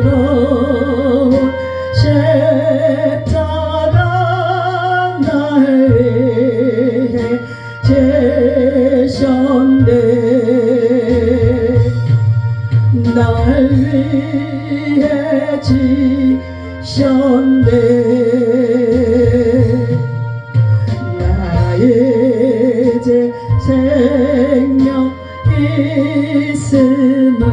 부끄러운 십자가 날 위해 지셨네. 날 위해 지셨네. 나 이제 생명 있음은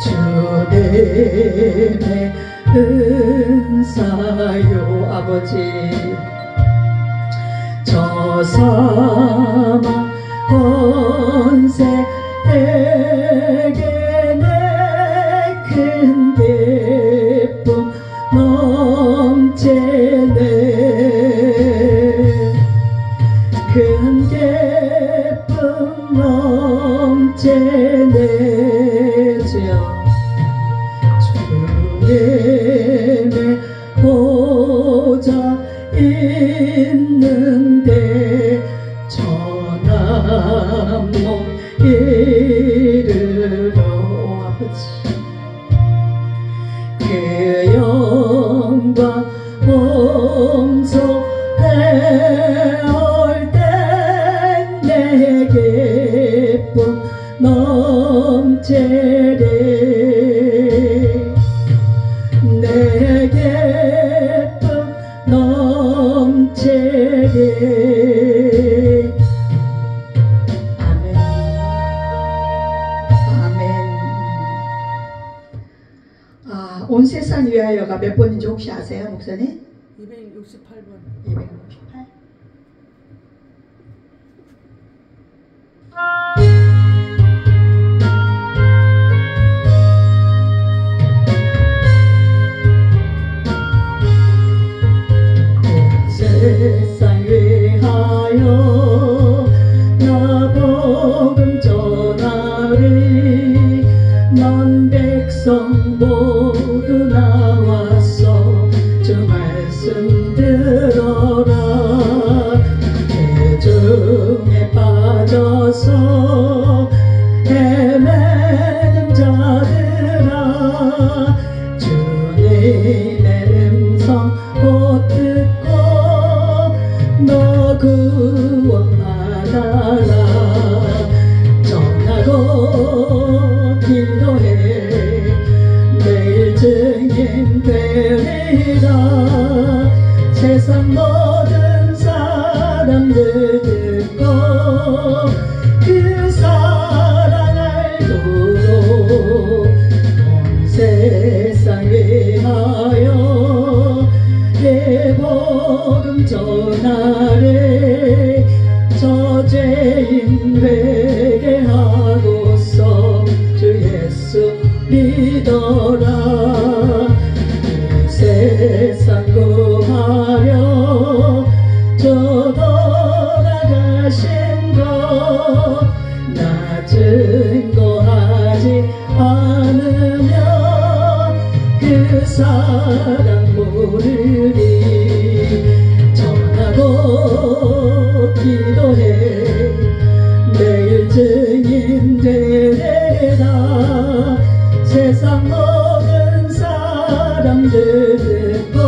주님의 은사요. 아버지 저 사망 권세에게 내 큰 기쁨 넘치네. 큰 기쁨 넘치네. 주님의 보좌 있는데 전한 몸 이르러 아버지 그 영광 om소해올 때 내 기쁨 넘치리. 내 기쁨 넘치리. 아멘. 아멘. 온 세상 위하여가 몇 번인지 혹시 아세요, 목사님? 268번. 268. 세상 위하여 나 복음 전하리. 만 백성 모두 나와서 주 말씀 들어라. 대중에 빠져서 헤매는 자들아 주님의 음성 곧 듣고 너 구원받아라. 전하고 기도해 매일 증인 되리라. 세상 모든 사람들 듣고 그 사랑 알도록 온 세상 위하여 이 복음 전하래. 저 죄인 회개하고서 주 예수 믿어라. 이 세상 구하려 저 돌아가신 것 나 증거하지 않으면 그 사랑 모르리. 전하고 기도해 매일 증인 되리라. 세상 모든 사람들 듣고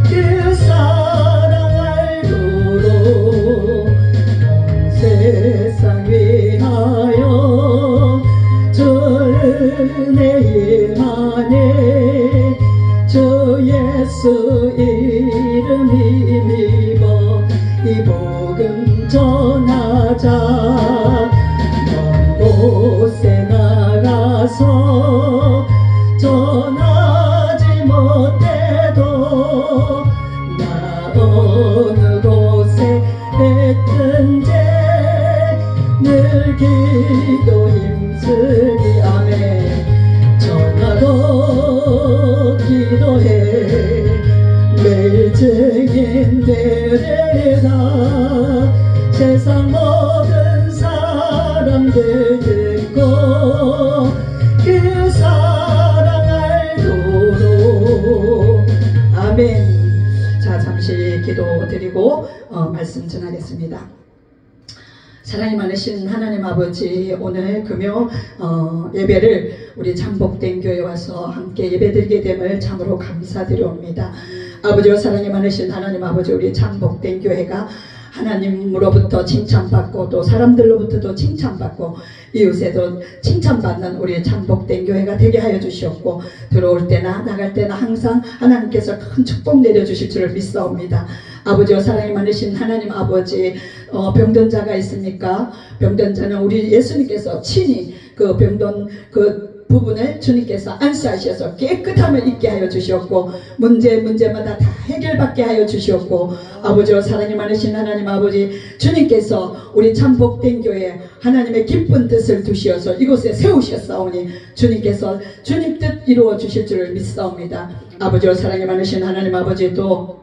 그 사랑 알도록 온 세상 위하여 주 은혜 임하네. 주 예수 이름 힘입어 이 복음 전하자. 먼 곳에 나가서 전하지 못해도 나 어느 곳에 있든지 늘 기도 힘쓰리. 아멘. 전하고 기도해 매일 증인 되리라. 세상 모든 사람들 듣고 그 사랑 알도록. 아멘. 자, 잠시 기도 드리고 말씀 전하겠습니다. 사랑이 많으신 하나님 아버지, 오늘 금요 예배를 우리 잠복된 교회에 와서 함께 예배드리게 됨을 참으로 감사드려옵니다. 아버지와 사랑이 많으신 하나님 아버지, 우리 잠복된 교회가 하나님으로부터 칭찬받고 또 사람들로부터도 칭찬받고 이웃에도 칭찬받는 우리 잠복된 교회가 되게 하여 주시옵고, 들어올 때나 나갈 때나 항상 하나님께서 큰 축복 내려주실 줄을 믿사옵니다. 아버지와 사랑이 많으신 하나님 아버지, 병든 자가 있습니까? 병든 자는 우리 예수님께서 친히 그 병든 그 부분을 주님께서 안수하셔서 깨끗함을 있게 하여 주시옵고, 문제마다 다 해결받게 하여 주시옵고, 아버지와 사랑이 많으신 하나님 아버지, 주님께서 우리 참복된 교회 하나님의 기쁜 뜻을 두시어서 이곳에 세우셨사오니 주님께서 주님 뜻 이루어 주실 줄을 믿사옵니다. 아버지와 사랑이 많으신 하나님 아버지, 또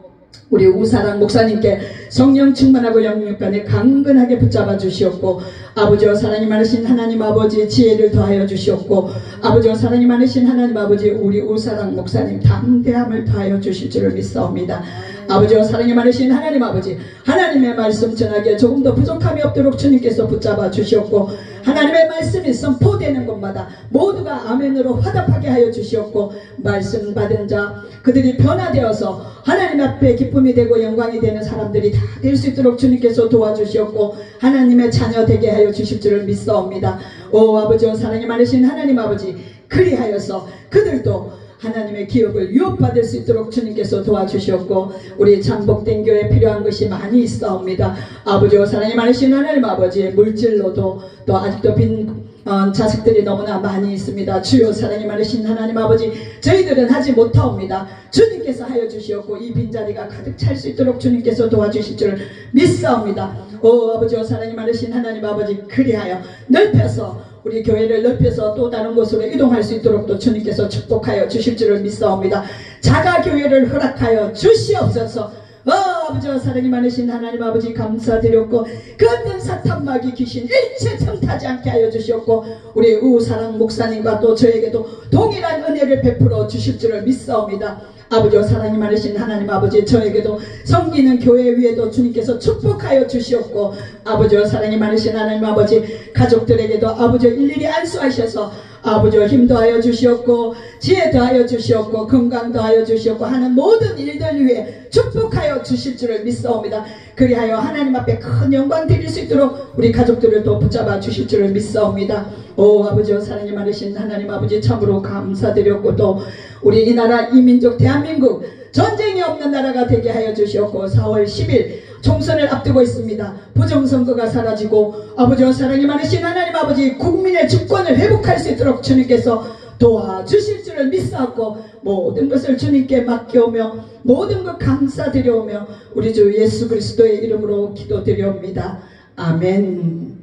우리 우사랑 목사님께 성령 충만하고 영육간에 강건하게 붙잡아 주시옵고, 아버지와 사랑이 많으신 하나님 아버지 지혜를 더하여 주시옵고, 아버지와 사랑이 많으신 하나님 아버지 우리 우사랑 목사님 담대함을 더하여 주실 줄을 믿사옵니다. 아버지와 사랑이 많으신 하나님 아버지, 하나님의 말씀 전하기에 조금 더 부족함이 없도록 주님께서 붙잡아 주시옵고, 하나님의 말씀이 선포되는 곳마다 모두가 아멘으로 화답하게 하여 주시옵고, 말씀 받은 자 그들이 변화되어서 하나님 앞에 기쁨이 되고 영광이 되는 사람들이 다 될 수 있도록 주님께서 도와주시옵고, 하나님의 자녀 되게 하여 주실 줄을 믿사옵니다. 오 아버지와 사랑이 많으신 하나님 아버지, 그리하여서 그들도 하나님의 기업을 유업받을 수 있도록 주님께서 도와주시옵고, 우리 잠복된 교회에 필요한 것이 많이 있사옵니다. 아버지와 사랑이 많으신 하나님 아버지, 물질로도 또 아직도 빈 자식들이 너무나 많이 있습니다. 주여 사랑이 많으신 하나님 아버지, 저희들은 하지 못하옵니다. 주님께서 하여 주시옵고, 이 빈자리가 가득 찰 수 있도록 주님께서 도와주실 줄 믿사옵니다. 오 아버지와 사랑이 많으신 하나님 아버지, 그리하여 넓혀서 우리 교회를 넓혀서 또 다른 곳으로 이동할 수 있도록 또 주님께서 축복하여 주실 줄을 믿사옵니다. 자가교회를 허락하여 주시옵소서. 아버지와 사랑이 많으신 하나님 아버지, 감사드렸고, 그 어떤 사탄마귀 귀신 일체 틈타지 않게 하여 주시옵고, 우리 우사랑 목사님과 또 저에게도 동일한 은혜를 베풀어 주실 줄을 믿사옵니다. 아버지와 사랑이 많으신 하나님 아버지, 저에게도 섬기는 교회 위에도 주님께서 축복하여 주시옵고, 아버지와 사랑이 많으신 하나님 아버지, 가족들에게도 아버지 일일이 안수하셔서 아버지와 힘 더하여 주시옵고, 지혜 더하여 주시옵고, 건강 더하여 주시옵고 하는 모든 일들 위해 축복하여 주실 줄을 믿사옵니다. 그리하여 하나님 앞에 큰 영광 드릴 수 있도록 우리 가족들을 또 붙잡아 주실 줄을 믿사옵니다. 오 아버지와 사랑이 많으신 하나님 아버지, 참으로 감사드렸고, 또 우리 이 나라 이 민족 대한민국 전쟁이 없는 나라가 되게 하여 주시옵고, 4월 10일 총선을 앞두고 있습니다. 부정선거가 사라지고 아버지와 사랑이 많으신 하나님 아버지, 국민의 주권을 회복할 수 있도록 주님께서 도와주실 줄을 믿사옵고, 모든 것을 주님께 맡겨오며 모든 것 감사드려오며 우리 주 예수 그리스도의 이름으로 기도드려옵니다. 아멘.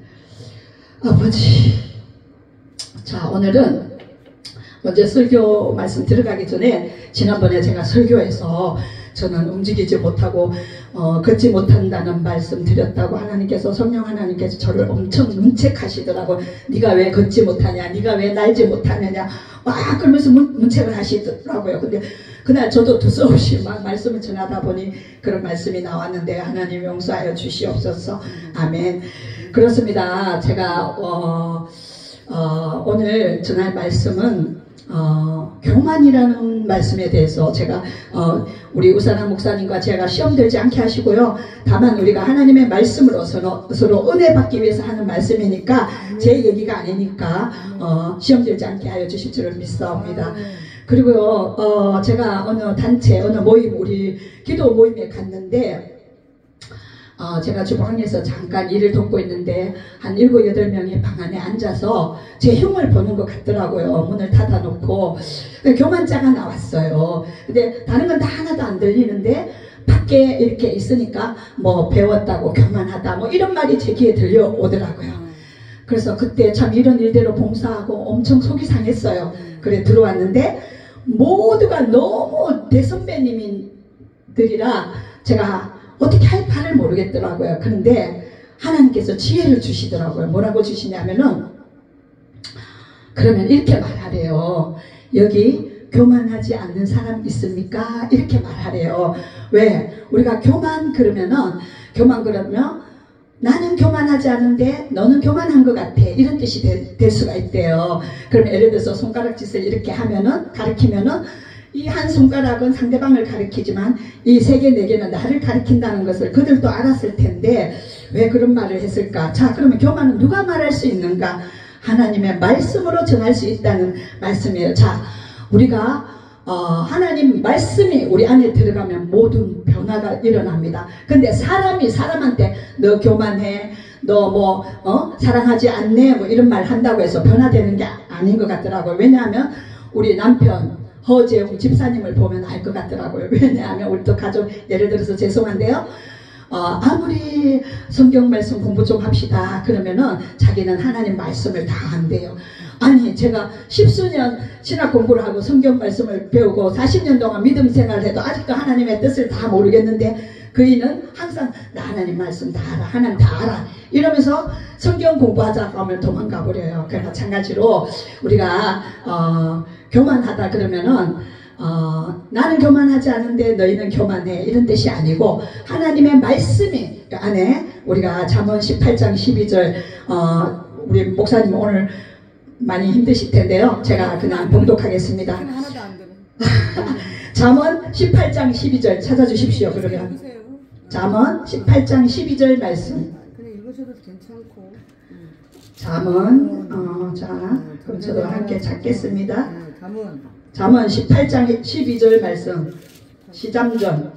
아버지, 자 오늘은 먼저 설교 말씀 들어가기 전에, 지난번에 제가 설교에서 저는 움직이지 못하고 걷지 못한다는 말씀 드렸다고 하나님께서, 성령 하나님께서 저를 엄청 문책하시더라고요. 네가 왜 걷지 못하냐, 네가 왜 날지 못하느냐 막 그러면서 문책을 하시더라고요. 근데 그날 저도 두서없이 막 말씀을 전하다 보니 그런 말씀이 나왔는데, 하나님 용서하여 주시옵소서. 아멘. 그렇습니다. 제가 오늘 전할 말씀은 교만이라는 말씀에 대해서 제가 우리 우사랑 목사님과 제가 시험 들지 않게 하시고요. 다만 우리가 하나님의 말씀으로 서로 은혜 받기 위해서 하는 말씀이니까, 제 얘기가 아니니까 시험 들지 않게 하여 주실 줄을 믿사옵니다. 그리고요, 제가 어느 단체, 어느 모임, 우리 기도 모임에 갔는데, 제가 주방에서 잠깐 일을 돕고 있는데 한 7, 8명이 방 안에 앉아서 제 흉을 보는 것 같더라고요. 문을 닫아놓고 교만자가 나왔어요. 근데 다른 건 다 하나도 안 들리는데 밖에 이렇게 있으니까 뭐 배웠다고, 교만하다 뭐 이런 말이 제 귀에 들려오더라고요. 그래서 그때 참 이런 일대로 봉사하고 엄청 속이 상했어요. 그래 들어왔는데 모두가 너무 대선배님들이라 제가 어떻게 할 바를 모르겠더라고요. 그런데 하나님께서 지혜를 주시더라고요. 뭐라고 주시냐면은, 그러면 이렇게 말하래요. 여기 교만하지 않는 사람 있습니까? 이렇게 말하래요. 왜? 우리가 교만 그러면 나는 교만하지 않은데 너는 교만한 것 같아. 이런 뜻이 될 수가 있대요. 그럼 예를 들어서 손가락짓을 이렇게 하면은, 가리키면은 이 한 손가락은 상대방을 가리키지만 이 세 개, 네 개는 나를 가리킨다는 것을 그들도 알았을 텐데 왜 그런 말을 했을까? 자, 그러면 교만은 누가 말할 수 있는가? 하나님의 말씀으로 정할 수 있다는 말씀이에요. 자, 우리가 하나님 말씀이 우리 안에 들어가면 모든 변화가 일어납니다. 근데 사람이 사람한테 너 교만해, 너 뭐 사랑하지 않네, 뭐 이런 말 한다고 해서 변화되는 게 아닌 것 같더라고요. 왜냐하면 우리 남편 허재웅 집사님을 보면 알 것 같더라고요. 왜냐하면 우리 또 가족, 예를 들어서 죄송한데요, 아무리 성경 말씀 공부 좀 합시다 그러면은 자기는 하나님 말씀을 다 한대요. 아니, 제가 10수년 신학 공부를 하고 성경 말씀을 배우고 40년 동안 믿음 생활을 해도 아직도 하나님의 뜻을 다 모르겠는데 그이는 항상 나 하나님 말씀 다 알아, 하나님 다 알아 이러면서 성경 공부하자고 하면 도망가 버려요. 그러니까 마찬가지로 우리가 교만하다 그러면은 나는 교만하지 않은데 너희는 교만해 이런 뜻이 아니고 하나님의 말씀이 안에 우리가 잠언 18장 12절 우리 목사님 오늘 많이 힘드실 텐데요. 제가 그냥 봉독하겠습니다. 하나도 안 되네. 잠언 18장 12절 찾아주십시오. 그러면 잠언 18장 12절 말씀. 그냥 읽으셔도 괜찮고. 잠언 자 그럼 저도 함께 찾겠습니다. 잠언 18장 12절 말씀. 시장전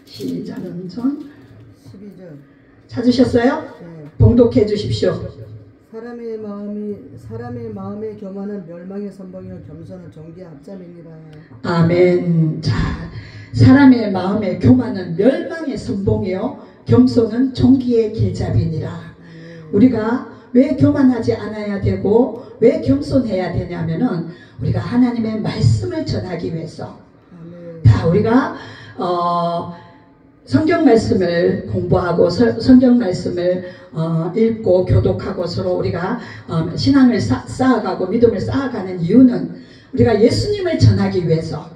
12절 찾으셨어요? 네. 봉독해 주십시오. 사람의 마음의 교만은 멸망의 선봉이요 겸손은 정기의 앞잠이니라. 아멘. 자, 사람의 마음의 교만은 멸망의 선봉이요 겸손은 종기의 길잡이니라. 우리가 왜 교만하지 않아야 되고 왜 겸손해야 되냐면은 우리가 하나님의 말씀을 전하기 위해서. 다 우리가 성경 말씀을 공부하고 성경 말씀을 읽고 교독하고 서로 우리가 신앙을 쌓아가고 믿음을 쌓아가는 이유는 우리가 예수님을 전하기 위해서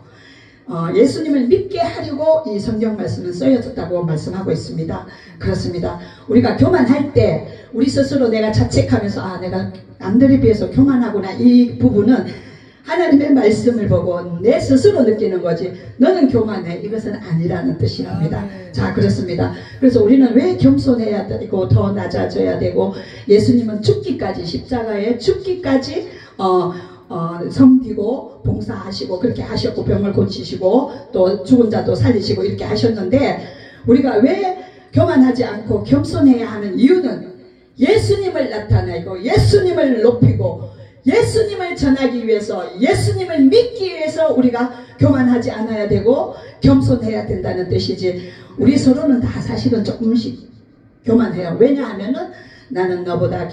예수님을 믿게 하려고 이 성경 말씀은 쓰여졌다고 말씀하고 있습니다. 그렇습니다. 우리가 교만할 때 우리 스스로 내가 자책하면서 내가 남들에 비해서 교만하구나 이 부분은 하나님의 말씀을 보고 내 스스로 느끼는 거지 너는 교만해 이것은 아니라는 뜻이랍니다. 자, 그렇습니다. 그래서 우리는 왜 겸손해야 되고 더 낮아져야 되고 예수님은 죽기까지 십자가에 죽기까지 섬기고 봉사하시고 그렇게 하셨고 병을 고치시고 또 죽은 자도 살리시고 이렇게 하셨는데 우리가 왜 교만하지 않고 겸손해야 하는 이유는 예수님을 나타내고 예수님을 높이고 예수님을 전하기 위해서 예수님을 믿기 위해서 우리가 교만하지 않아야 되고 겸손해야 된다는 뜻이지 우리 서로는 다 사실은 조금씩 교만해요. 왜냐하면은 나는 너보다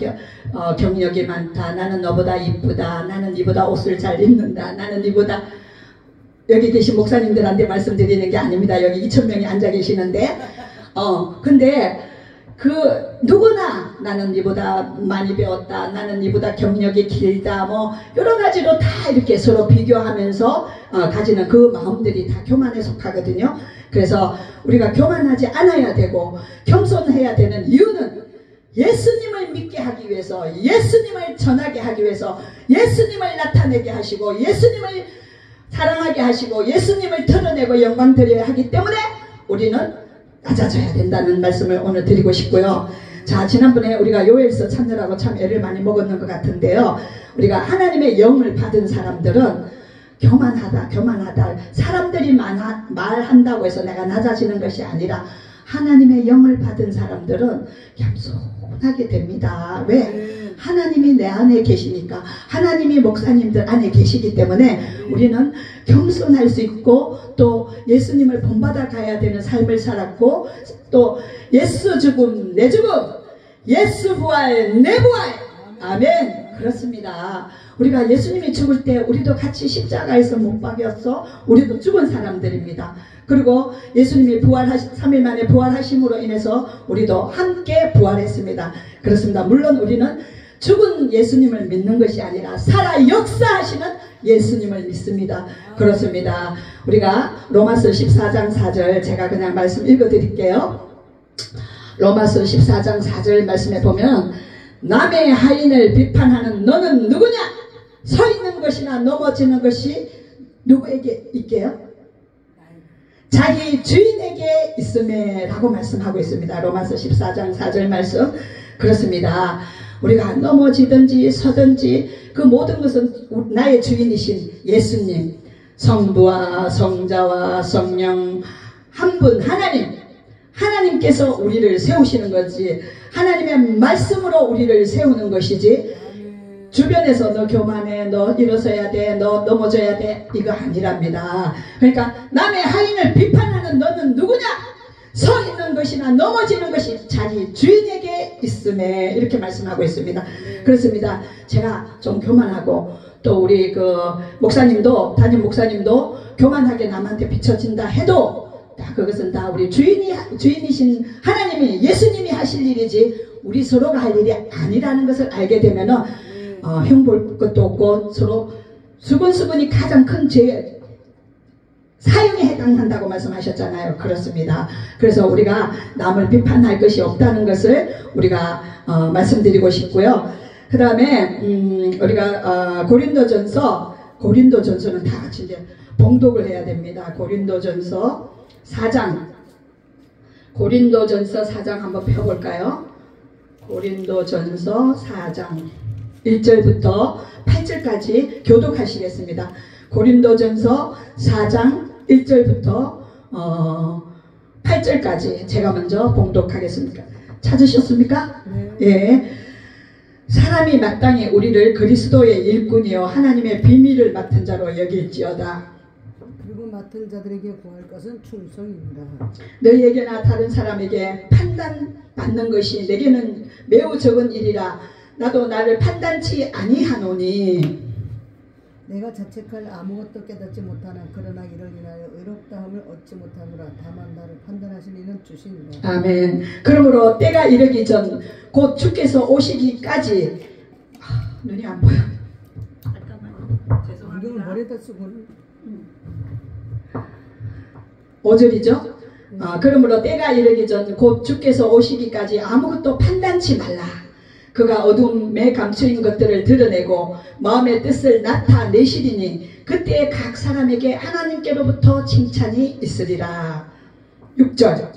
경력이 많다, 나는 너보다 이쁘다, 나는 니보다 옷을 잘 입는다, 나는 니보다 여기 계신 목사님들한테 말씀드리는 게 아닙니다. 여기 2,000명이 앉아 계시는데 근데 누구나 나는 니보다 많이 배웠다, 나는 니보다 경력이 길다, 뭐 여러 가지로 다 이렇게 서로 비교하면서 가지는 그 마음들이 다 교만에 속하거든요. 그래서 우리가 교만하지 않아야 되고 겸손해야 되는 이유는 예수님을 믿게 하기 위해서 예수님을 전하게 하기 위해서 예수님을 나타내게 하시고 예수님을 사랑하게 하시고 예수님을 드러내고 영광 드려야 하기 때문에 우리는 낮아져야 된다는 말씀을 오늘 드리고 싶고요. 자, 지난번에 우리가 요엘서 찾느라고 참 애를 많이 먹었는 것 같은데요. 우리가 하나님의 영을 받은 사람들은 교만하다 사람들이 말한다고 해서 내가 낮아지는 것이 아니라 하나님의 영을 받은 사람들은 겸손하게 됩니다. 왜? 하나님이 내 안에 계시니까 하나님이 목사님들 안에 계시기 때문에 우리는 겸손할 수 있고 또 예수님을 본받아 가야 되는 삶을 살았고 또 예수 죽음 내 죽음 예수 부활 내 부활 아멘. 그렇습니다. 우리가 예수님이 죽을 때 우리도 같이 십자가에서 못 박였어. 우리도 죽은 사람들입니다. 그리고 예수님이 3일 만에 부활하심으로 인해서 우리도 함께 부활했습니다. 그렇습니다. 물론 우리는 죽은 예수님을 믿는 것이 아니라 살아 역사하시는 예수님을 믿습니다. 그렇습니다. 우리가 로마서 14장 4절 제가 그냥 말씀 읽어드릴게요. 로마서 14장 4절 말씀에 보면 남의 하인을 비판하는 너는 누구냐? 서 있는 것이나 넘어지는 것이 누구에게 있게요? 자기 주인에게 있음에 라고 말씀하고 있습니다. 로마서 14장 4절 말씀. 그렇습니다. 우리가 넘어지든지 서든지 그 모든 것은 나의 주인이신 예수님, 성부와 성자와 성령 한 분 하나님께서 우리를 세우시는 거지, 하나님의 말씀으로 우리를 세우는 것이지, 주변에서 너 교만해, 너 일어서야 돼, 너 넘어져야 돼, 이거 아니랍니다. 그러니까 남의 하인을 비판하는 너는 누구냐? 서 있는 것이나 넘어지는 것이 자기 주인에게 있음에, 이렇게 말씀하고 있습니다. 그렇습니다. 제가 좀 교만하고, 또 우리 그 목사님도, 담임 목사님도 교만하게 남한테 비춰진다 해도 그것은 다 우리 주인이신 하나님이, 예수님이 하실 일이지 우리 서로가 할 일이 아니라는 것을 알게 되면은 흉볼 것도 없고 서로 수근수근이 가장 큰 죄, 사형에 해당한다고 말씀하셨잖아요. 그렇습니다. 그래서 우리가 남을 비판할 것이 없다는 것을 우리가 말씀드리고 싶고요. 그 다음에 우리가 고린도전서는 다 같이 이제 봉독을 해야 됩니다. 고린도전서 4장 한번 펴볼까요? 고린도전서 4장 1절부터 8절까지 교독하시겠습니다. 고린도전서 4장 1절부터 8절까지 제가 먼저 봉독하겠습니다. 찾으셨습니까? 예. 사람이 마땅히 우리를 그리스도의 일꾼이요 하나님의 비밀을 맡은 자로 여길지어다. 그리고 맡은 자들에게 구할 것은 충성입니다. 너희에게나 다른 사람에게 판단받는 것이 내게는 매우 적은 일이라. 나도 나를 판단치 아니하노니. 내가 자책할 아무것도 깨닫지 못하나 그러나 이를 인하여 의롭다함을 얻지 못하노라. 다만 나를 판단하신 이는 주시니라. 아멘. 그러므로 때가 이르기 전 곧 주께서 오시기까지 눈이 안 보여. 잠깐만요. 죄송합니다. 안경을 머리에다 쓰고는 5절이죠. 그러므로 때가 이르기 전 곧 주께서 오시기까지 아무것도 판단치 말라. 그가 어둠에 감추인 것들을 드러내고 마음의 뜻을 나타내시리니 그때 각 사람에게 하나님께로부터 칭찬이 있으리라. 6절.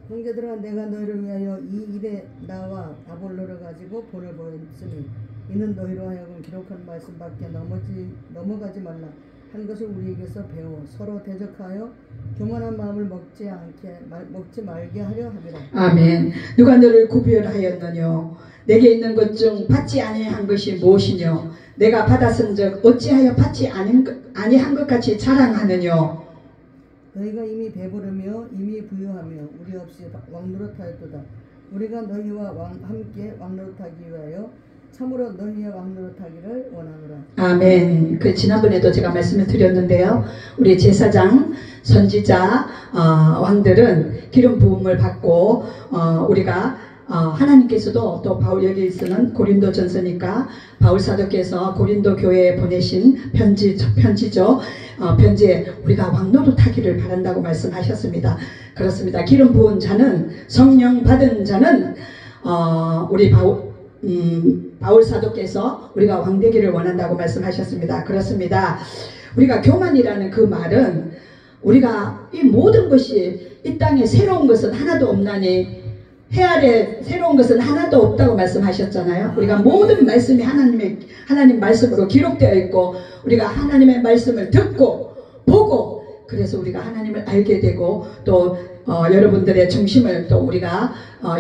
형제들아, 내가 너희를 위하여 이 일에 나와 아볼로를 가지고 본을 보였으니 이는 너희로 하여금 기록한 말씀밖에 넘어가지 말라 한 것을 우리에게서 배워 서로 대적하여 교만한 마음을 먹지 말게 하려 함이라. 아멘. 누가 너를 구별하였느뇨? 내게 있는 것 중 받지 아니한 것이 무엇이뇨? 내가 받았은즉 어찌하여 받지 아니한 것 같이 자랑하느뇨? 너희가 이미 배부르며 이미 부유하며 우리 없이 왕노릇하였도다. 우리가 너희와 함께 왕노릇하기 위하여 참으로 너희의 왕노릇하기를 원하노라. 아멘. 그 지난번에도 제가 말씀을 드렸는데요. 우리 제사장, 선지자, 왕들은 기름 부음을 받고 우리가 하나님께서도 또 바울, 여기서는 고린도 전서니까 바울 사도께서 고린도 교회에 보내신 편지죠. 편지에 우리가 왕노릇하기를 바란다고 말씀하셨습니다. 그렇습니다. 기름 부은 자는, 성령 받은 자는 우리 바울 사도께서 우리가 왕되기를 원한다고 말씀하셨습니다. 그렇습니다. 우리가 교만이라는 그 말은 우리가 이 모든 것이 이 땅에 새로운 것은 하나도 없나니 해 아래 새로운 것은 하나도 없다고 말씀하셨잖아요. 우리가 모든 말씀이 하나님 말씀으로 기록되어 있고 우리가 하나님의 말씀을 듣고 보고 그래서 우리가 하나님을 알게 되고 또 여러분들의 중심을 또 우리가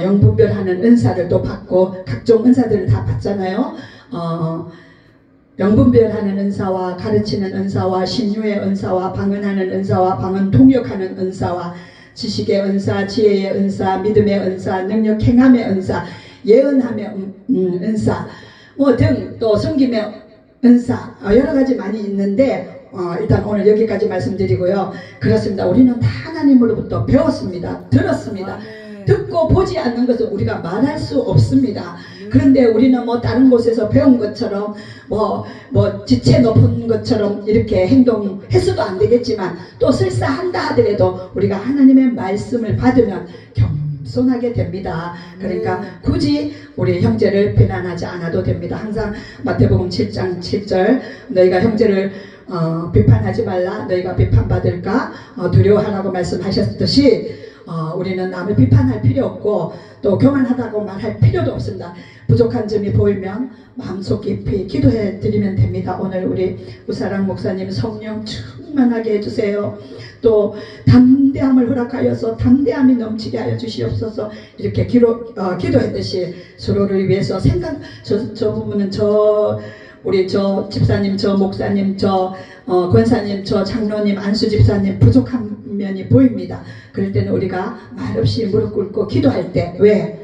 영분별하는 은사를 또 받고 각종 은사들을 다 받잖아요. 영분별하는 은사와 가르치는 은사와 신유의 은사와 방언하는 은사와 방언 통역하는 은사와 지식의 은사, 지혜의 은사, 믿음의 은사, 능력 행함의 은사, 예언함의 은사 등 또 섬김의 은사 여러 가지 많이 있는데 일단 오늘 여기까지 말씀드리고요. 그렇습니다. 우리는 다 하나님으로부터 배웠습니다. 들었습니다. 듣고 보지 않는 것은 우리가 말할 수 없습니다. 그런데 우리는 뭐 다른 곳에서 배운 것처럼 뭐 지체 높은 것처럼 이렇게 행동해서도 안 되겠지만 또 설사 한다 하더라도 우리가 하나님의 말씀을 받으면 겸손하게 됩니다. 그러니까 굳이 우리 형제를 비난하지 않아도 됩니다. 항상 마태복음 7장 7절 너희가 형제를 비판하지 말라. 너희가 비판받을까 두려워하라고 말씀하셨듯이 우리는 남을 비판할 필요 없고 또 교만하다고 말할 필요도 없습니다. 부족한 점이 보이면 마음속 깊이 기도해 드리면 됩니다. 오늘 우리 우사랑 목사님 성령 충만하게 해주세요. 또 담대함을 허락하여서 담대함이 넘치게 하여 주시옵소서. 이렇게 기도했듯이 서로를 위해서 저 부분은 우리 저 집사님, 저 목사님, 저 권사님, 저 장로님, 안수 집사님 부족한 면이 보입니다. 그럴 때는 우리가 말없이 무릎 꿇고 기도할 때 왜?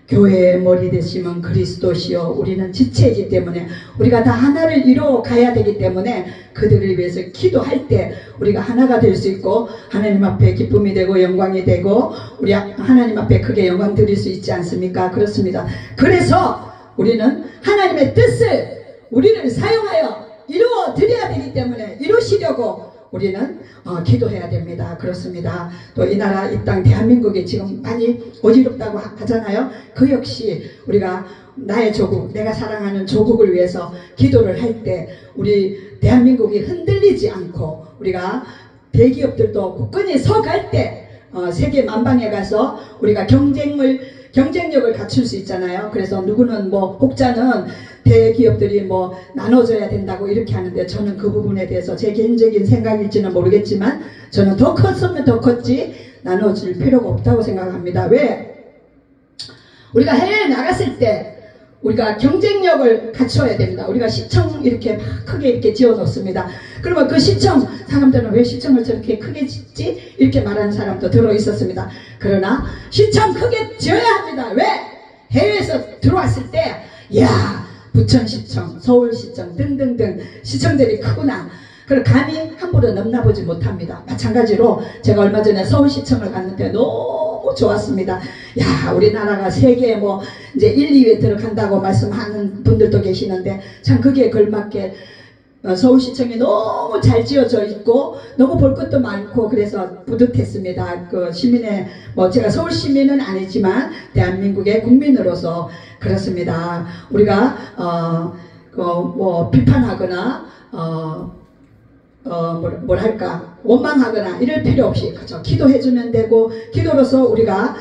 교회의 머리 되시면 그리스도시요. 우리는 지체이기 때문에 우리가 다 하나를 이루어 가야 되기 때문에 그들을 위해서 기도할 때 우리가 하나가 될 수 있고 하나님 앞에 기쁨이 되고 영광이 되고 우리 하나님 앞에 크게 영광 드릴 수 있지 않습니까? 그렇습니다. 그래서 우리는 하나님의 뜻을 우리를 사용하여 이루어 드려야 되기 때문에 이루시려고 우리는 기도해야 됩니다. 그렇습니다. 또 이 나라 이 땅 대한민국이 지금 많이 어지럽다고 하잖아요. 그 역시 우리가 나의 조국, 내가 사랑하는 조국을 위해서 기도를 할 때 우리 대한민국이 흔들리지 않고 우리가 대기업들도 굳건히 서갈 때 세계 만방에 가서 우리가 경쟁력을 갖출 수 있잖아요. 그래서 누구는 혹자는 대기업들이 나눠줘야 된다고 이렇게 하는데 저는 그 부분에 대해서 제 개인적인 생각일지는 모르겠지만 저는 더 컸으면 더 컸지 나눠줄 필요가 없다고 생각합니다. 왜? 우리가 해외에 나갔을 때 우리가 경쟁력을 갖춰야 됩니다. 우리가 시청 이렇게 막 크게 이렇게 지어 놓습니다. 그러면 그 시청 사람들은 왜 시청을 저렇게 크게 짓지? 이렇게 말하는 사람도 들어 있었습니다. 그러나 시청 크게 지어야 합니다. 왜? 해외에서 들어왔을 때 야 부천시청, 서울시청 등등등 시청들이 크구나. 그걸 감히 함부로 넘나보지 못합니다. 마찬가지로 제가 얼마 전에 서울시청을 갔는데 너무 좋았습니다. 야 우리나라가 세계에 이제 1, 2위에 들어간다고 말씀하는 분들도 계시는데 참 그게 걸맞게 서울시청이 너무 잘 지어져 있고 너무 볼 것도 많고 그래서 뿌듯했습니다. 그 시민의 제가 서울 시민은 아니지만 대한민국의 국민으로서 그렇습니다. 우리가 비판하거나 뭐랄까 원망하거나 이럴 필요 없이 그저 기도해주면 되고 기도로서 우리가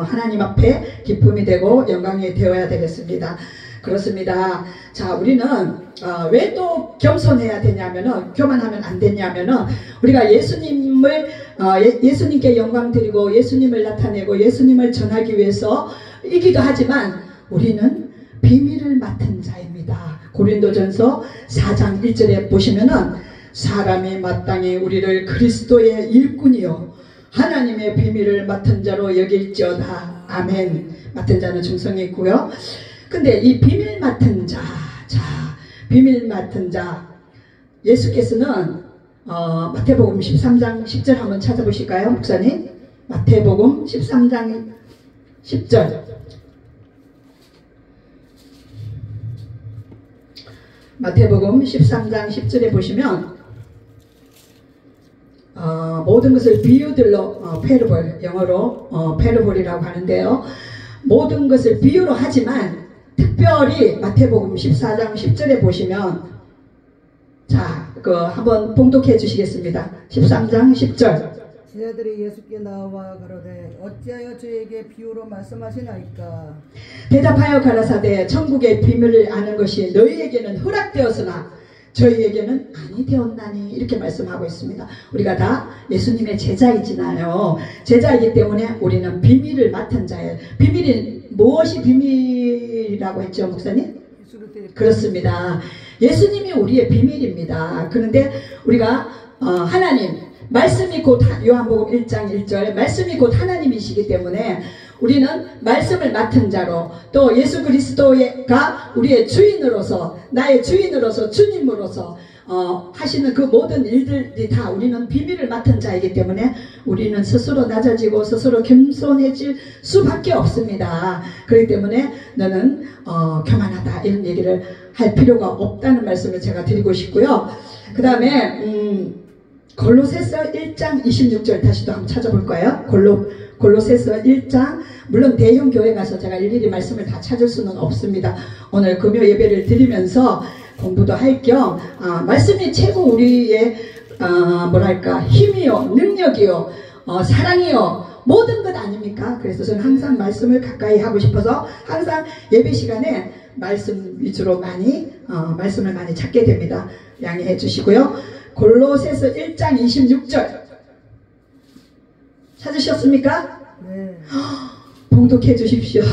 하나님 앞에 기쁨이 되고 영광이 되어야 되겠습니다. 그렇습니다. 자 우리는 왜 또 겸손해야 되냐면은 교만하면 안 되냐면은 우리가 예수님께 영광 드리고 예수님을 나타내고 예수님을 전하기 위해서 이기도 하지만 우리는 비밀을 맡은 자입니다. 고린도전서 4장 1절에 보시면은 사람이 마땅히 우리를 그리스도의 일꾼이요 하나님의 비밀을 맡은 자로 여길지어다. 아멘. 맡은 자는 충성이 있고요. 근데 이 비밀 맡은 자, 비밀 맡은 자 예수께서는 마태복음 13장 10절 한번 찾아보실까요? 목사님? 마태복음 13장 10절 마태복음 13장 10절에 보시면 모든 것을 비유들로 패러볼, 영어로 패러볼이라고 하는데요. 모든 것을 비유로 하지만 특별히 마태복음 14장 10절에 보시면 한번 봉독해 주시겠습니다. 13장 10절 제자들이 예수께 나와 가로되 어찌하여 저에게 비유로 말씀하시나이까. 대답하여 가라사대 천국의 비밀을 아는 것이 너희에게는 허락되었으나 저희에게는 아니 되었나니 이렇게 말씀하고 있습니다. 우리가 다 예수님의 제자이잖아요. 제자이기 때문에 우리는 비밀을 맡은 자예요. 비밀이 무엇이 비밀이라고 했죠 목사님? 그렇습니다. 예수님이 우리의 비밀입니다. 그런데 우리가 하나님 말씀이 곧 요한복음 1장 1절 말씀이 곧 하나님이시기 때문에 우리는 말씀을 맡은 자로 또 예수 그리스도가 우리의 주인으로서 나의 주인으로서 주님으로서 하시는 그 모든 일들이 다 우리는 비밀을 맡은 자이기 때문에 우리는 스스로 낮아지고 스스로 겸손해질 수밖에 없습니다. 그렇기 때문에 너는 교만하다 이런 얘기를 할 필요가 없다는 말씀을 제가 드리고 싶고요. 그 다음에 골로새서 1장 26절 다시 또 한번 찾아볼까요? 골로새서 1장, 물론 대형 교회 가서 제가 일일이 말씀을 다 찾을 수는 없습니다. 오늘 금요 예배를 드리면서 공부도 할 겸 말씀이 최고 우리의 뭐랄까 힘이요, 능력이요, 사랑이요, 모든 것 아닙니까? 그래서 저는 항상 말씀을 가까이 하고 싶어서 항상 예배 시간에 말씀 위주로 말씀을 많이 찾게 됩니다. 양해해 주시고요. 골로새서 1장 26절 찾으셨습니까? 네. 봉독해 주십시오.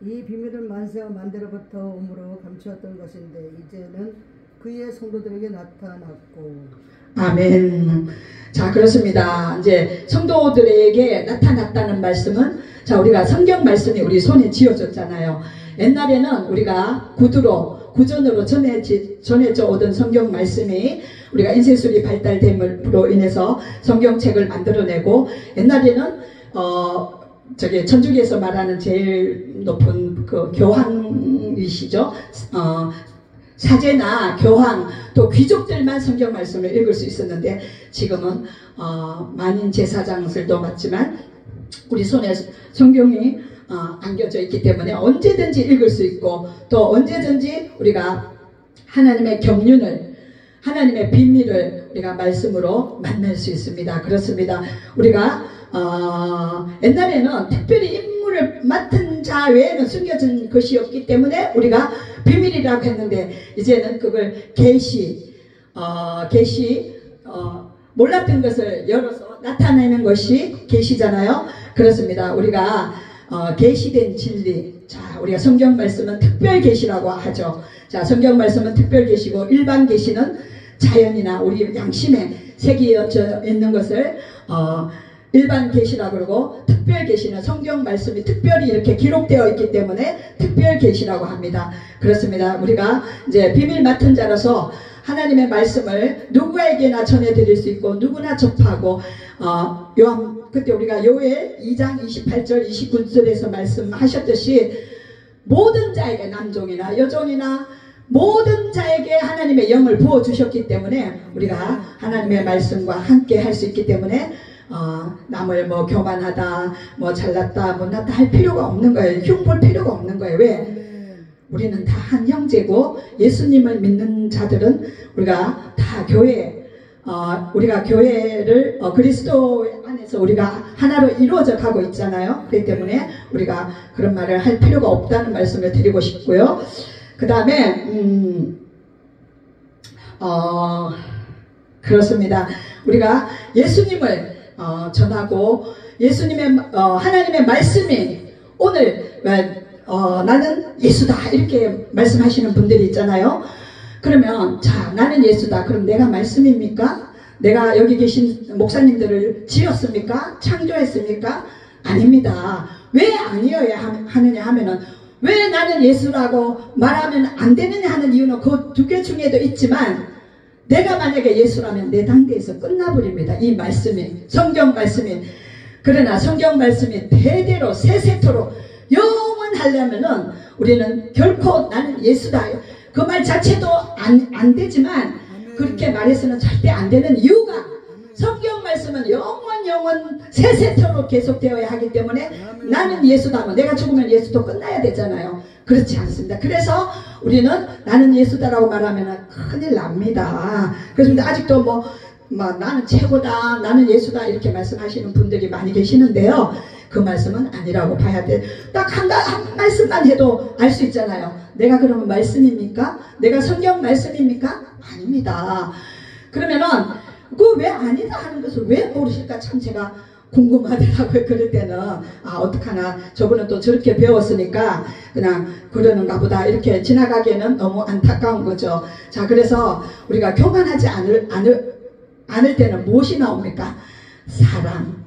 이 비밀은 만세와 만대로부터 오므로 감추었던 것인데 이제는 그의 성도들에게 나타났고. 아멘. 자, 그렇습니다. 이제 성도들에게 나타났다는 말씀은, 자, 우리가 성경 말씀이 우리 손에 쥐어졌잖아요. 옛날에는 우리가 구전으로 전해져 오던 성경 말씀이 우리가 인쇄술이 발달됨으로 인해서 성경책을 만들어내고, 옛날에는 천주교에서 말하는 제일 높은 그 교황이시죠. 사제나 교황 또 귀족들만 성경 말씀을 읽을 수 있었는데, 지금은 만인 제사장들도 맞지만 우리 손에 성경이 안겨져 있기 때문에 언제든지 읽을 수 있고, 또 언제든지 우리가 하나님의 경륜을, 하나님의 비밀을 우리가 말씀으로 만날 수 있습니다. 그렇습니다. 우리가 옛날에는 특별히 임무를 맡은 자 외에는 숨겨진 것이 없기 때문에 우리가 비밀이라고 했는데, 이제는 그걸 몰랐던 것을 열어서 나타내는 것이 계시잖아요. 그렇습니다. 우리가 계시된 진리, 자, 우리가 성경 말씀은 특별 계시라고 하죠. 자, 성경 말씀은 특별 계시고, 일반 계시는 자연이나 우리 양심에 새겨져 있는 것을 일반 계시라고 그러고, 특별 계시는 성경 말씀이 특별히 이렇게 기록되어 있기 때문에 특별 계시라고 합니다. 그렇습니다. 우리가 이제 비밀 맡은 자라서 하나님의 말씀을 누구에게나 전해드릴 수 있고, 누구나 접하고, 그때 우리가 요엘 2장 28절 29절에서 말씀하셨듯이 모든 자에게, 남종이나 여종이나 모든 자에게 하나님의 영을 부어주셨기 때문에 우리가 하나님의 말씀과 함께 할 수 있기 때문에 남을 뭐 교만하다, 뭐 잘났다, 못났다 할 필요가 없는 거예요. 흉볼 필요가 없는 거예요. 왜? 우리는 다 한 형제고, 예수님을 믿는 자들은 우리가 다 우리가 교회를 그리스도 안에서 우리가 하나로 이루어져 가고 있잖아요. 그렇기 때문에 우리가 그런 말을 할 필요가 없다는 말씀을 드리고 싶고요. 그 다음에 그렇습니다. 우리가 예수님을 전하고, 예수님의 하나님의 말씀이 오늘 나는 예수다 이렇게 말씀하시는 분들이 있잖아요. 그러면 자, 나는 예수다. 그럼 내가 말씀입니까? 내가 여기 계신 목사님들을 지었습니까? 창조했습니까? 아닙니다. 왜 아니어야 하느냐 하면은, 왜 나는 예수라고 말하면 안 되느냐 하는 이유는 그 두 개 중에도 있지만, 내가 만약에 예수라면 내 당대에서 끝나버립니다. 이 말씀이, 성경 말씀이. 그러나 성경 말씀이 대대로 세세토록 영원하려면은 우리는 결코 나는 예수다, 그 말 자체도 안 되지만, 그렇게 말해서는 절대 안 되는 이유가, 성경 말씀은 영원 세세토록 계속되어야 하기 때문에 나는 예수다 하면 내가 죽으면 예수도 끝나야 되잖아요. 그렇지 않습니다. 그래서 우리는 나는 예수다라고 말하면 큰일 납니다. 그래서 아직도 뭐 나는 최고다, 나는 예수다 이렇게 말씀하시는 분들이 많이 계시는데요. 그 말씀은 아니라고 봐야 돼. 딱 한 말씀만 해도 알 수 있잖아요. 내가 그러면 말씀입니까? 내가 성경 말씀입니까? 아닙니다. 그러면은 그 왜 아니다 하는 것을 왜 모르실까 참 제가 궁금하더라고요. 그럴 때는 어떡하나, 저분은 또 저렇게 배웠으니까 그냥 그러는가 보다 이렇게 지나가기에는 너무 안타까운 거죠. 자, 그래서 우리가 교만하지 않을 때는 무엇이 나옵니까? 사랑.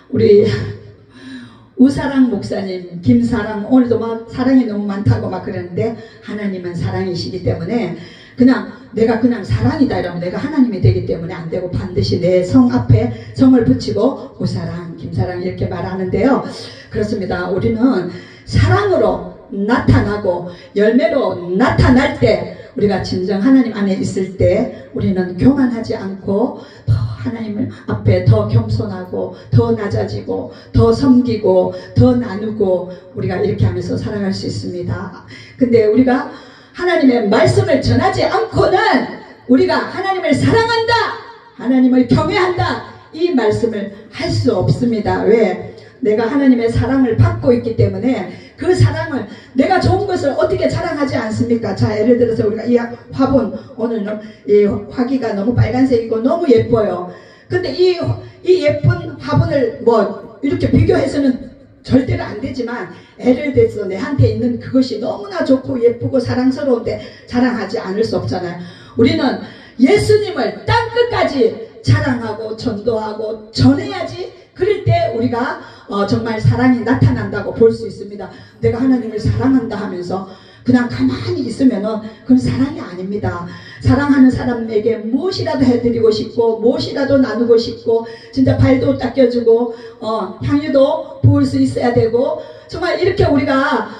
우리 우사랑 목사님, 김사랑, 오늘도 막 사랑이 너무 많다고 막 그러는데, 하나님은 사랑이시기 때문에 그냥 내가 그냥 사랑이다 이러면 내가 하나님이 되기 때문에 안 되고, 반드시 내 성 앞에 성을 붙이고 우사랑, 김사랑 이렇게 말하는데요. 그렇습니다. 우리는 사랑으로 나타나고 열매로 나타날 때 우리가 진정 하나님 안에 있을 때 우리는 교만하지 않고 더 하나님 앞에 더 겸손하고 더 낮아지고 더 섬기고 더 나누고 우리가 이렇게 하면서 살아갈 수 있습니다. 근데 우리가 하나님의 말씀을 전하지 않고는 우리가 하나님을 사랑한다, 하나님을 경외한다, 이 말씀을 할 수 없습니다. 왜? 내가 하나님의 사랑을 받고 있기 때문에 그 사랑을, 내가 좋은 것을 어떻게 자랑하지 않습니까? 자, 예를 들어서 우리가 이 화분, 오늘 이 화기가 너무 빨간색이고 너무 예뻐요. 근데 이 예쁜 화분을 뭐 이렇게 비교해서는 절대로 안 되지만, 예를 들어서 내한테 있는 그것이 너무나 좋고 예쁘고 사랑스러운데 자랑하지 않을 수 없잖아요. 우리는 예수님을 땅끝까지 자랑하고 전도하고 전해야지, 그럴 때 우리가 정말 사랑이 나타난다고 볼 수 있습니다. 내가 하나님을 사랑한다 하면서 그냥 가만히 있으면은 그건 사랑이 아닙니다. 사랑하는 사람에게 무엇이라도 해드리고 싶고 무엇이라도 나누고 싶고 진짜 발도 닦여주고 향유도 부을 수 있어야 되고, 정말 이렇게 우리가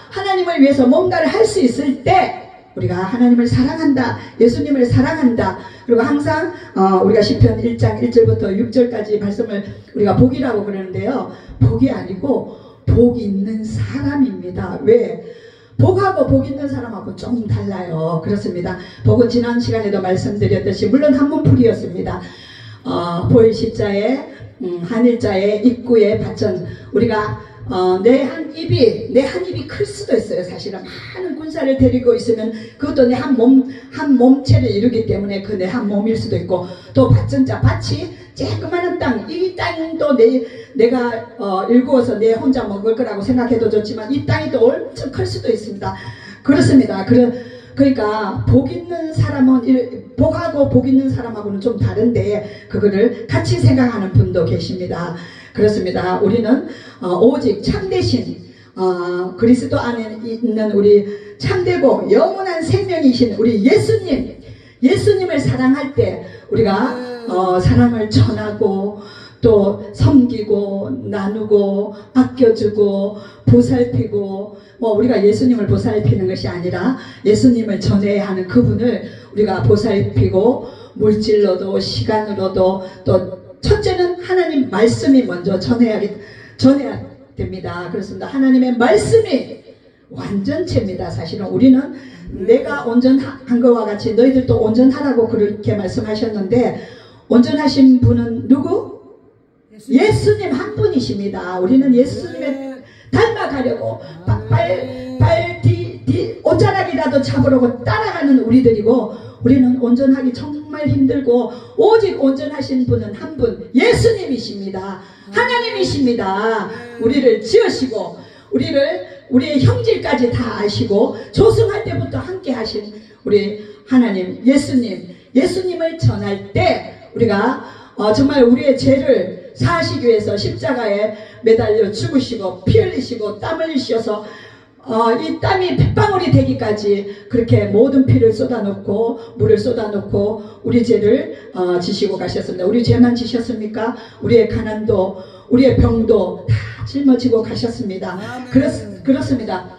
하나님을 위해서 뭔가를 할 수 있을 때 우리가 하나님을 사랑한다, 예수님을 사랑한다. 그리고 항상 우리가 시편 1장 1절부터 6절까지 말씀을 우리가 복이라고 그러는데요, 복이 아니고 복 있는 사람입니다. 왜? 복하고 복 있는 사람하고 좀 달라요. 그렇습니다. 복은 지난 시간에도 말씀드렸듯이 물론 한문풀이였습니다. 보일 십자에 한일자에 입구에 받전, 우리가 내 한 입이 클 수도 있어요. 사실은 많은 군사를 데리고 있으면 그것도 내 한 몸체를 이루기 때문에 그 내 한 몸일 수도 있고, 또 밭전자, 밭이 조그마한 땅, 이 땅도 내가 일구어서 내 혼자 먹을 거라고 생각해도 좋지만 이 땅이 또 엄청 클 수도 있습니다. 그렇습니다. 그러니까 복 있는 사람은, 복하고 복 있는 사람하고는 좀 다른데 그거를 같이 생각하는 분도 계십니다. 그렇습니다. 우리는 오직 참되신 그리스도 안에 있는 우리 참되고 영원한 생명이신 우리 예수님을 사랑할 때 우리가 사랑을 전하고 또 섬기고 나누고 아껴주고 보살피고, 우리가 예수님을 보살피는 것이 아니라 예수님을 전해야 하는 그분을 우리가 보살피고, 물질로도 시간으로도, 또 첫째는 하나님 말씀이 먼저 전해야 됩니다. 그렇습니다. 하나님의 말씀이 완전체입니다. 사실은 우리는 내가 온전한 것과 같이 너희들도 온전하라고 그렇게 말씀하셨는데, 온전하신 분은 누구? 예수님 한 분이십니다. 우리는 예수님을 닮아가려고 옷자락이라도 잡으려고 따라가는 우리들이고, 우리는 온전하기 정말 힘들고 오직 온전하신 분은 한 분, 예수님이십니다. 하나님이십니다. 우리를 지으시고 우리의 형질까지 다 아시고 조승할 때부터 함께 하신 우리 하나님 예수님을 전할 때 우리가 정말 우리의 죄를 사하시기 위해서 십자가에 매달려 죽으시고 피 흘리시고 땀 흘리셔서 이 땀이 핏방울이 되기까지 그렇게 모든 피를 쏟아놓고 물을 쏟아놓고 우리 죄를 지시고 가셨습니다. 우리 죄만 지셨습니까? 우리의 가난도 우리의 병도 다 짊어지고 가셨습니다. 그렇습니다.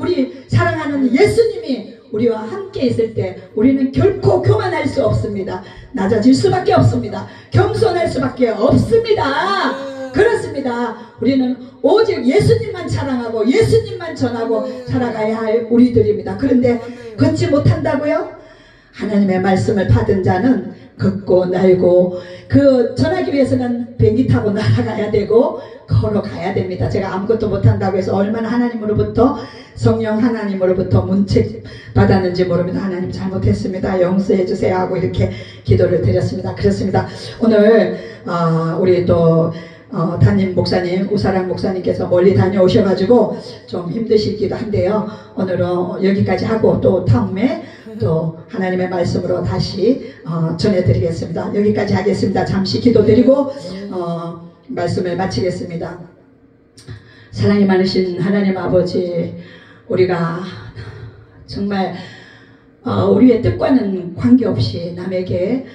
우리 사랑하는 예수님이 우리와 함께 있을 때 우리는 결코 교만할 수 없습니다. 낮아질 수밖에 없습니다. 겸손할 수밖에 없습니다. 그렇습니다. 우리는 오직 예수님만 사랑하고 예수님만 전하고 살아가야 할 우리들입니다. 그런데 걷지 못한다고요? 하나님의 말씀을 받은 자는 걷고 날고, 전하기 위해서는 비행기 타고 날아가야 되고 걸어가야 됩니다. 제가 아무것도 못한다고 해서 얼마나 하나님으로부터, 성령 하나님으로부터 문책 받았는지 모릅니다. 하나님 잘못했습니다, 용서해 주세요 하고 이렇게 기도를 드렸습니다. 그렇습니다. 오늘 우리 또 담임 목사님, 우사랑 목사님께서 멀리 다녀오셔가지고 좀 힘드시기도 한데요. 오늘은 여기까지 하고 또 다음에 또 하나님의 말씀으로 다시 전해드리겠습니다. 여기까지 하겠습니다. 잠시 기도드리고 말씀을 마치겠습니다. 사랑이 많으신 하나님 아버지, 우리가 정말 우리의 뜻과는 관계없이 남에게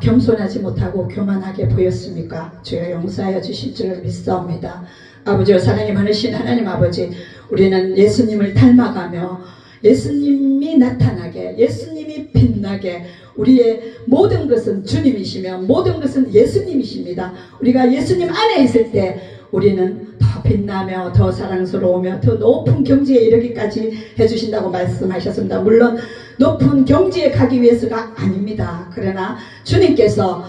겸손하지 못하고 교만하게 보였습니까? 주여 용서하여 주실 줄 믿사옵니다. 아버지와 사랑이 많으신 하나님 아버지, 우리는 예수님을 닮아가며 예수님이 나타나게, 예수님이 빛나게, 우리의 모든 것은 주님이시며 모든 것은 예수님이십니다. 우리가 예수님 안에 있을 때 우리는 더 빛나며 더 사랑스러우며 더 높은 경지에 이르기까지 해주신다고 말씀하셨습니다. 물론 높은 경지에 가기 위해서가 아닙니다. 그러나 주님께서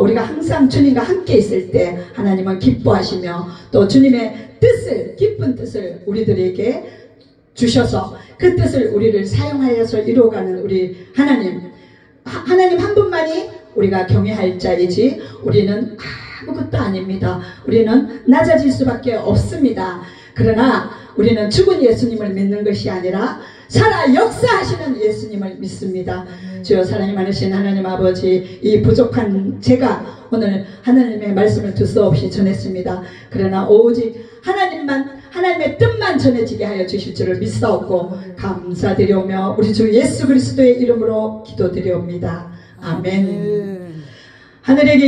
우리가 항상 주님과 함께 있을 때 하나님은 기뻐하시며 또 주님의 뜻을, 기쁜 뜻을 우리들에게 주셔서 그 뜻을 우리를 사용하여서 이루어가는 우리 하나님 한 분만이 우리가 경외할 자이지 우리는 아무것도 아닙니다. 우리는 낮아질 수밖에 없습니다. 그러나 우리는 죽은 예수님을 믿는 것이 아니라 살아 역사하시는 예수님을 믿습니다. 주여 사랑이 많으신 하나님 아버지, 이 부족한 제가 오늘 하나님의 말씀을 두서없이 전했습니다. 그러나 오직 하나님만, 하나님의 뜻만 전해지게 하여 주실 줄을 믿사옵고 감사드리오며 우리 주 예수 그리스도의 이름으로 기도드리옵니다. 아멘. 하늘에